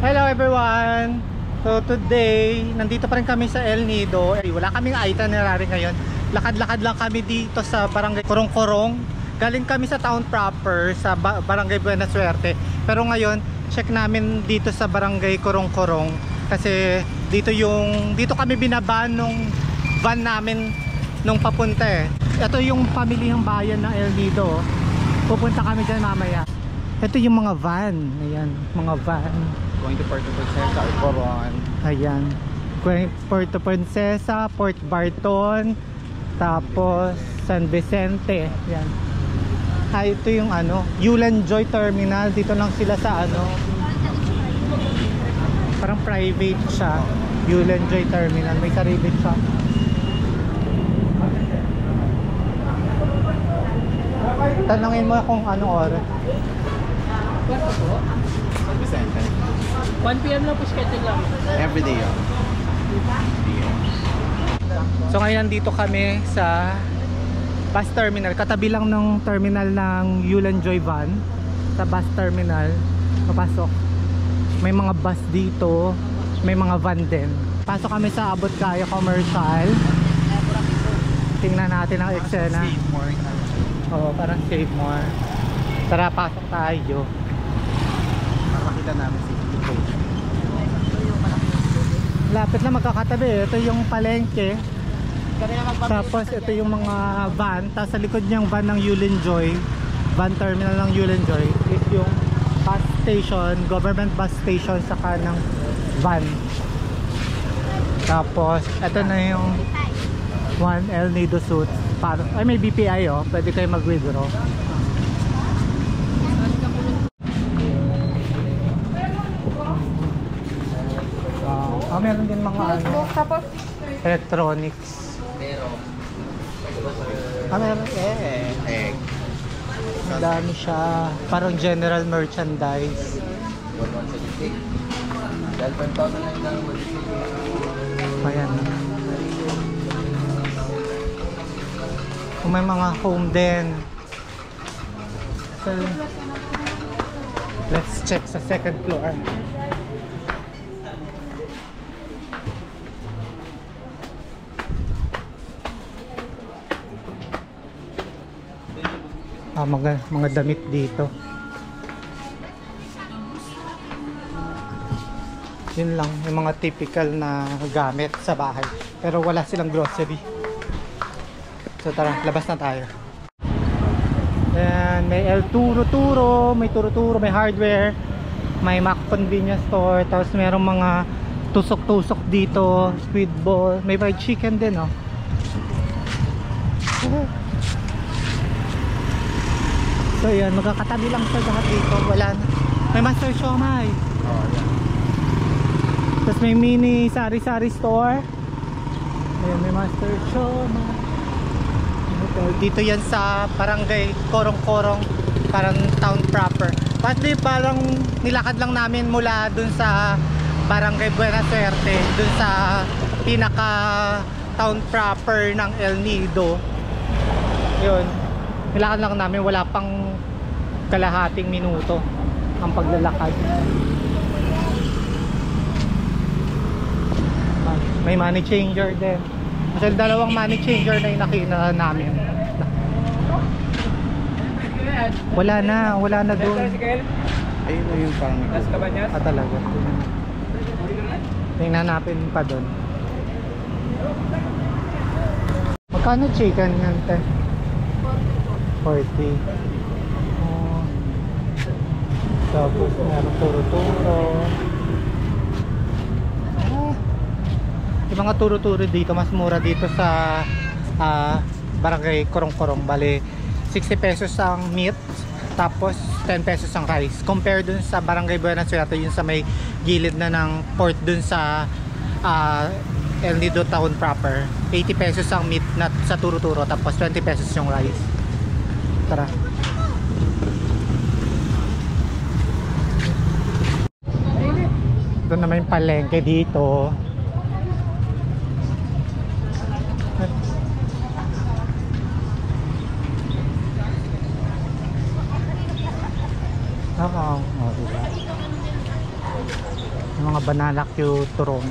Hello everyone! So today, nandito pa rin kami sa El Nido. Wala kaming itinerary ngayon. Lakad-lakad lang kami dito sa Barangay Corong-Corong. Galing kami sa town proper, sa Barangay Buena Suerte. Pero ngayon, check namin dito sa Barangay Corong-Corong. Kasi dito kami binaba nung van namin nung papunta eh. Ito yung pamilihang bayan ng El Nido. Pupunta kami dyan mamaya. Ito yung mga van. Ayan, mga van. Going to Puerto Princesa or Coron. Ayan. Puerto Princesa, Port Barton, tapos San Vicente. Ayan. Ito yung Yulan Joy Terminal. Dito lang sila sa parang private siya. Yulan Joy Terminal. May sarili siya. Tanungin mo kung anong oras. San Vicente. 1 PM lang po schedule lang. Everyday yun. So ngayon dito kami sa bus terminal. Katabi lang ng terminal ng Yulan Joy van. Sa bus terminal. Papasok. May mga bus dito. May mga van din. Pasok kami sa Abot Kaya Commercial. Tingnan natin ang eksena. Oo, parang save more. Tara, pasok tayo. Makita namin si Coach. Lapit na magkakatabi. Ito yung palengke. Tapos ito yung mga van. Tapos sa likod niyang van ng Yulan Joy, van terminal ng Yulan Joy, is yung bus station, government bus station sa kanang van. Tapos ito na yung One El Nido Suits. Ay, may BPI pwede kayo mag-withdraw. Meron din mga electronics. Meron Egg. ang dami siya. Parang general merchandise. Ayan. Kung may mga home din. So, let's check sa second floor. Mga damit dito. Yun lang, yung mga typical na gamit sa bahay. Pero wala silang grocery. So tara, labas na tayo. Ayan, may El Turo-Turo, may Turo-Turo, may hardware, may Mac convenience store, tapos merong mga tusok-tusok dito, squid ball, may fried chicken din So yan, magkakatabi lang sa lahat dito. Wala na. May Master Siomai. Tapos may mini sari-sari store. Ayan, may Master Siomai. Dito yan sa Barangay Corong-Corong, parang town proper. Pati parang nilakad lang namin mula dun sa Barangay Buena Suerte, dun sa pinaka town proper ng El Nido. Yun, nilakad lang namin, wala pang kalahating minuto ang paglalakad. May money changer din. Kasi dalawang money changer na inakita namin. Wala na doon. Ayun na yung parang talaga. Tingnan natin pa doon. Magkano chicken yan, te? 40. Tapos meron Turo-Turo. Yung mga Turo-Turo dito mas mura dito sa Barangay Corong-Corong. Bale 60 pesos ang meat, tapos 10 pesos ang rice. Compare dun sa Barangay Buena Suerte, yun sa may gilid na ng port dun sa El Nido town proper. 80 pesos ang meat na sa Turo-Turo, tapos 20 pesos yung rice. Tara. Ito naman yung palengke dito. Oo, diba? Yung mga banana cue turon.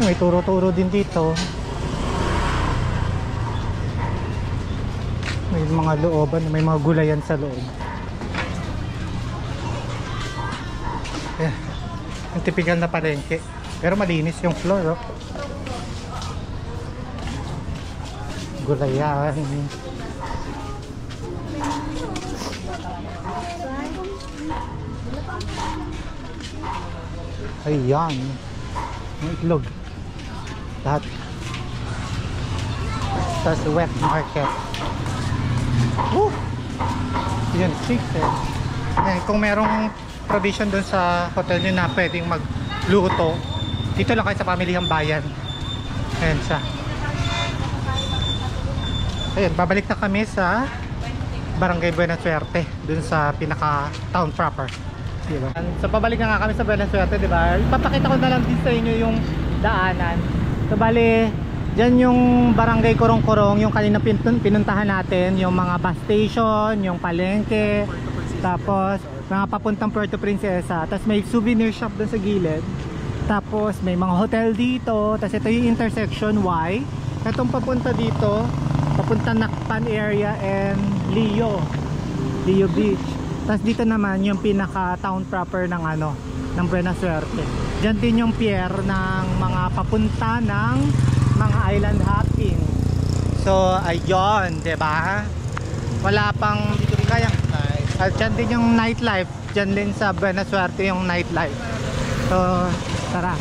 May turo-turo din dito. May mga looban, may mga gulayan sa loob. Yung typical na palengke. Pero malinis yung floor, oh. Gulayan. Ayan. Yung itlog. Lahat. Tapos wet market. Woo! Yan, chicken. Ayan, kung merong provision dun sa hotel nyo na pwedeng magluto, dito lang kayo sa Pamilihang Bayan. Ayan siya. Ayan, babalik na kami sa Barangay Buena Suerte, dun sa pinaka town proper, diba? So pabalik na nga kami sa Buena Suerte, diba? Ipapakita ko na lang din sa inyo yung daanan. So bali, dyan yung Barangay Corong-Corong, yung kanina pinuntahan natin, yung mga bus station, yung palengke, tapos mga papuntang Puerto Princesa, tapos may souvenir shop dun sa gilid, tapos may mga hotel dito, tapos ito yung intersection Y, itong papunta dito, papunta Nakpan area and Leo Beach. Tapos dito naman yung pinaka town proper ng ano, ng Buena Suerte. Diyan din yung pier ng mga papunta ng mga island hopping. So ayun, 'di ba? Wala pang dito rin kayang at dyan din yung nightlife. Diyan din sa Buena Suerte yung nightlife. So tara.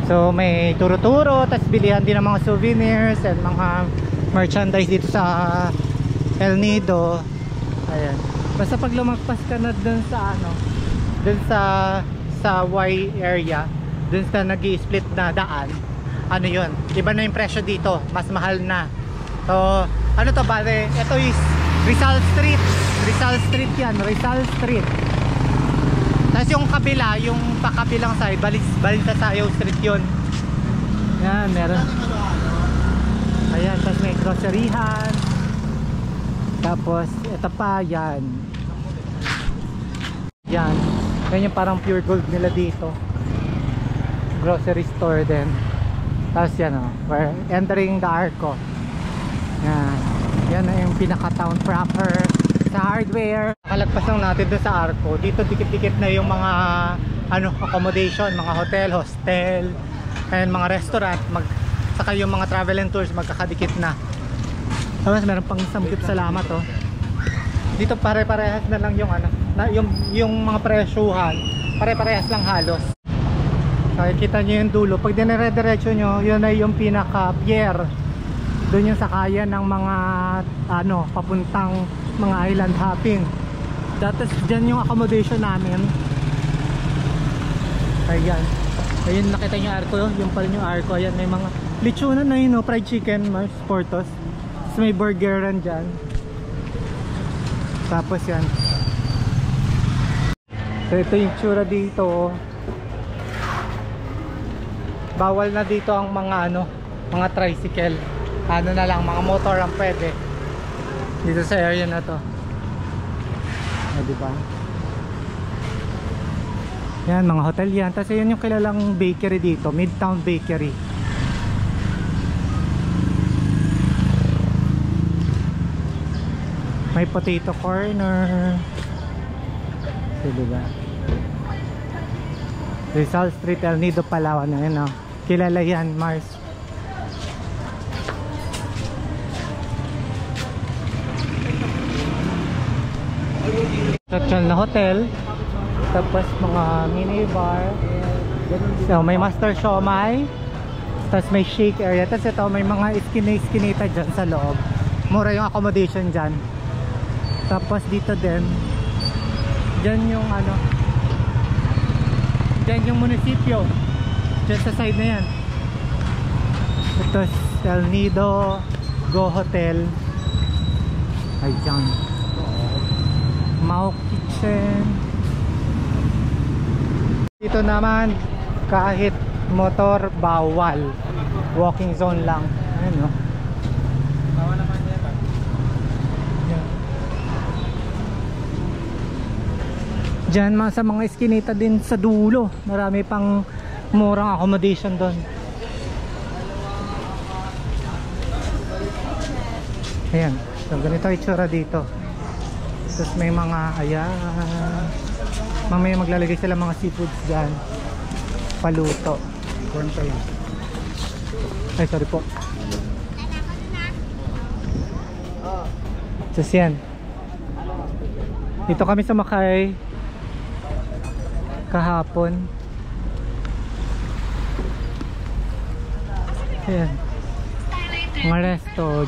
So may turo-turo, tapos bilihan din ng mga souvenirs and mga merchandise dito sa El Nido. Ayan. Basta pag lumagpas ka na dun sa ano, dun sa Y area, dun sa nag-i-split na daan, ano yun, iba na yung presyo dito, mas mahal na. So ano to bale, ito is Rizal Street. Rizal Street yan, Rizal Street. Tapos yung kabila, yung pakabilang side, Balitasayaw Street yun. Yan, meron. Ayan, tapos may groceryhan. Tapos, ito pa, yan. Yan. Yan yung parang pure gold nila dito. Grocery store din. Tapos yan, oh, we're entering the Arco. Yan. Yan na yung pinaka-town proper. Sa hardware, nakalagpas lang natin doon sa Arco. Dito dikit-dikit na yung mga ano, accommodation, mga hotel, hostel, and mga restaurant, saka yung mga travel and tours magkakadikit na. Tapos meron pang samgip salamat, oh. Dito pare-parehas na lang yung ano, yung mga presyuhan, pare-parehas lang halos. So kita nyo yung dulo. Pag dinire-diretso nyo, yun ay yung pinaka-pier. Doon yung sakayan ng mga ano, papuntang mga island hopping. Tapos dyan yung accommodation namin. Ayan. Ayun, nakita nyo Arco, yung pala yung Arco. Ayan, may mga lechonan na yun, no? Fried chicken, mas portos. Tapos may burgeran dyan. Tapos yan. So ito yung tsura dito. Bawal na dito ang mga ano, mga tricycle. Ano na lang, mga motor ang pwede dito sa area na to. Diba? Yan, mga hotel yan. Tapos yan yung kilalang bakery dito, Midtown Bakery. May potato corner. Diba? Rizal Street, El Nido, Palawan. Yan, oh. Kilala yan, Mars. Social na hotel, tapos mga mini bar. So may master siomai, tapos may shake area, tapos ito may mga iskinita dyan sa loob. Mura yung accommodation dyan. Tapos dito din, dyan yung ano, dyan yung munisipyo, dyan sa side na yan. Ito El Nido Go Hotel. Ayan, Mau Kitchen. Dito naman kahit motor bawal, walking zone lang. Ayun, no? Bawal naman yan. Diyan sa mga eskinita din sa dulo, marami pang murang accommodation doon. Ayan, so ganito yung itsura dito. Tapos may mga, ayan, mamaya maglalagay sila mga seafoods dyan, paluto. Corn pa lang. Ay, sorry po. Tapos yan, dito kami sumakay kahapon. Ayan, mga resto,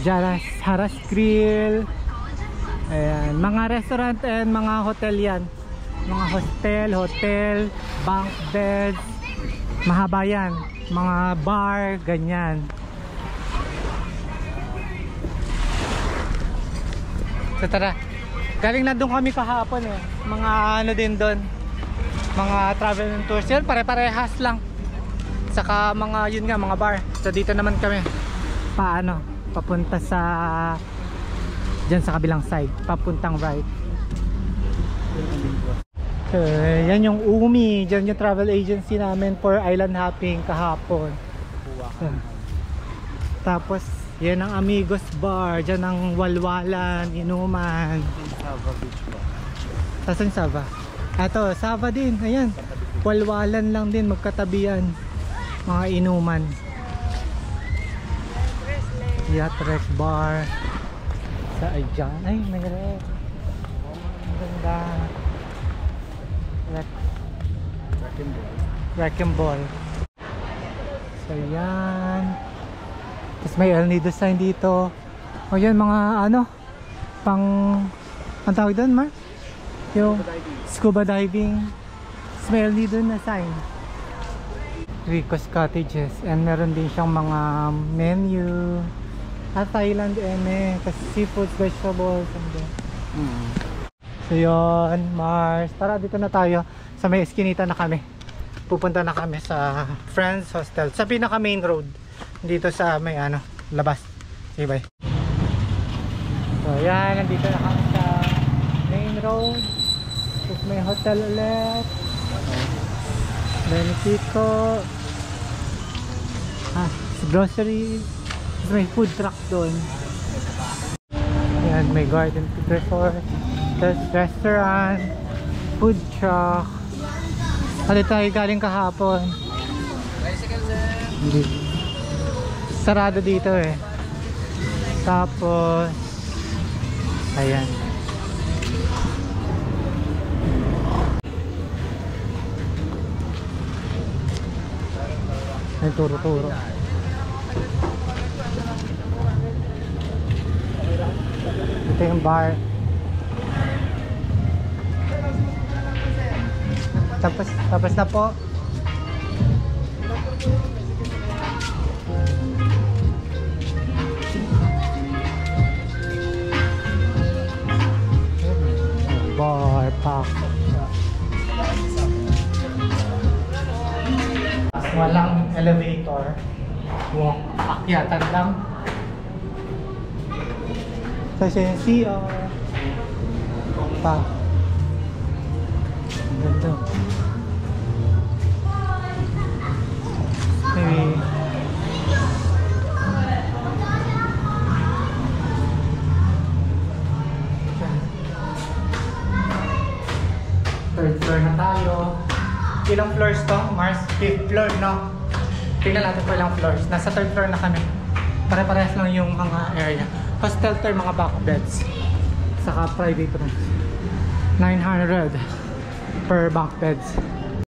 Haras Grill. Ayan, mga restaurant and mga hotel yan. Mga hotel, bunk beds, mahaba yan. Mga bar, ganyan. So tara, galing na doon kami kahapon eh. Mga ano din doon, mga travel and tours yan, pare-parehas lang. Saka mga yun nga, mga bar. So dito naman kami paano, papunta sa dyan sa kabilang side, papuntang right. Yan yung Umi, dyan yung travel agency namin for island hopping kahapon. Tapos yan ang Amigos Bar, dyan ang walwalan, inuman. Sava Beach ba? Saan Sava? Ato, Sava din, ayan. Walwalan lang din, magkatabi yan. Mga inuman. Yacht Rec Bar. Sa Ajan, ay may rec. Ang ganda. Rec and Ball. So yan. Tapos may El Nido sign dito. O yan mga ano, pang, ang tawag doon, Mar? Yung scuba diving. Tapos may El Nido na sign. Rico's Cottages. And meron din siyang mga menu. At Thailand kasi seafoods, vegetables, So yun, Mars. Tara, dito na tayo. Sa may eskinita na kami. Pupunta na kami sa Friends Hostel. Sa pinaka main road. Dito sa may ano, labas. Sige, bye. So yan, nandito na kami sa main road. Tapos may hotel ulit. Benefico. Groceries. May food truck doon. Yan, may garden resort, restaurant, food truck. Hali tayo galing kahapon. Hindi. Sarado dito eh. Tapos ayan. May turo-turo. Ito yung bar. Tapos na po. Bar park. Walang elevator. Walk. Akyatan lang. Kasi yung CR pa. Ganda. Maybe third floor na tayo. Ilang floors to? Mars? 5th floor, no? Tingnan natin po ilang floors. Nasa third floor na kami. Pare-parehas lang yung mga area. Hostel to, mga back beds. Saka private rooms. 900 per bunk beds.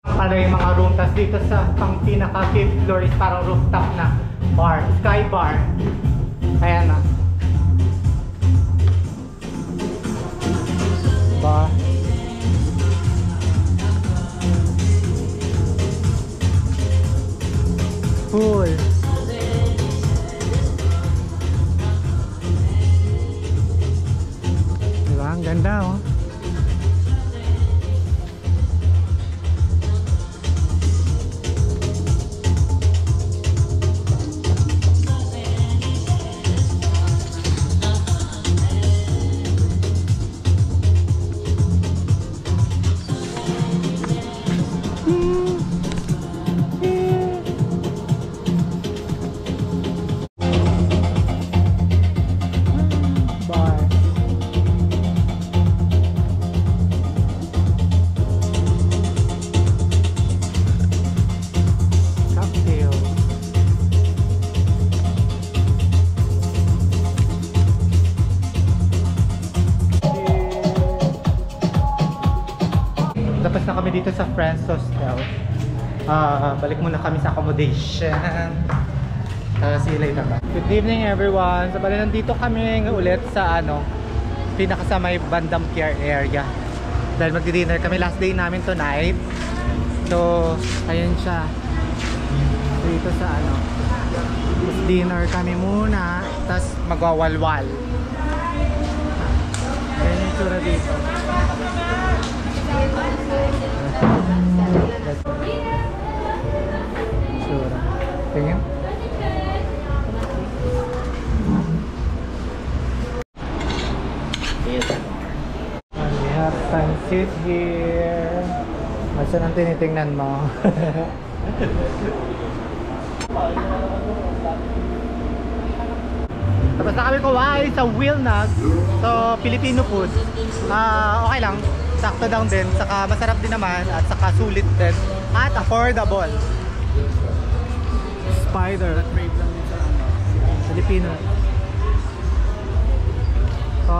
Para yung mga room. Tapos dito sa pang pinaka 5th floor is parang rooftop na bar. Sky bar. Ayan na. Bar. Pool. Diba? Ang ganda oh. Tapos na kami dito sa Friends Hostel. Balik muna kami sa accommodation. See you later. Good evening everyone. So bali nandito kami ulit sa pinaka sa may Bandam Pier area. Dahil magdi-dinner kami, last day namin tonight. So ayun siya. Dito sa Tapos dinner kami muna, tapos magwawalwal. Ayun yung tsura dito. Tsura. Tingin. We have pancit here. Masa nang tinitingnan mo? Tapos na kami kumain sa Wilnag. So, Filipino food. Okay lang. Sakto lang din. Saka masarap din naman. At saka sulit din. At affordable. Spider. Filipino. So,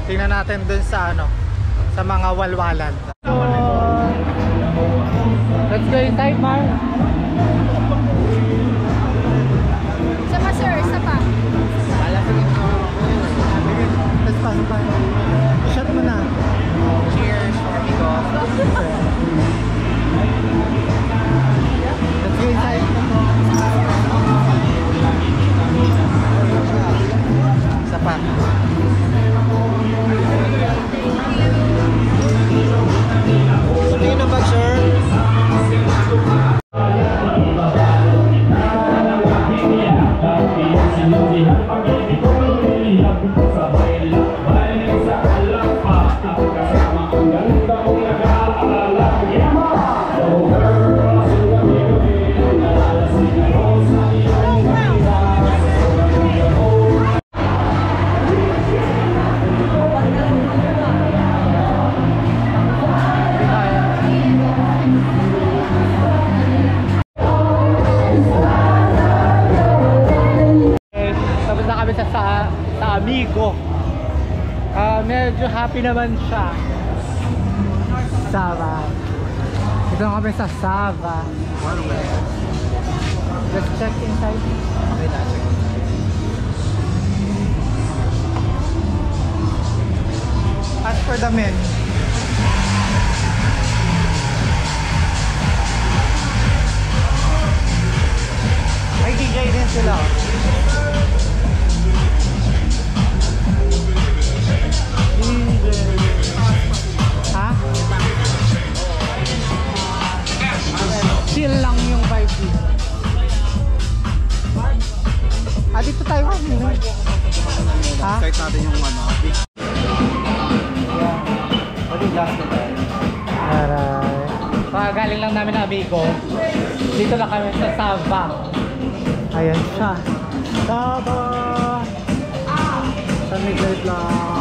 tingnan natin dun sa sa mga walwalan. So, let's go inside, Mar. Isa pa sir, isa pa. Let's pass by. Shot mo na. Cheers, amigo. Let's go inside. Isa pa. Tingin na bag, sir. Sa Amigo. Medyo happy naman siya. Sava. Ito na kami sa Sava. Let's check inside. Okay na, check inside. As for the men, ay DJ din sila. Ha? Chill lang yung vibe dito. Dito tayo kanina. Ha? Start natin yung beach. What is last night? Galing lang namin na Amigo. Dito lang kami sa Sava. Ayan siya. Sava! Sa midnight lang.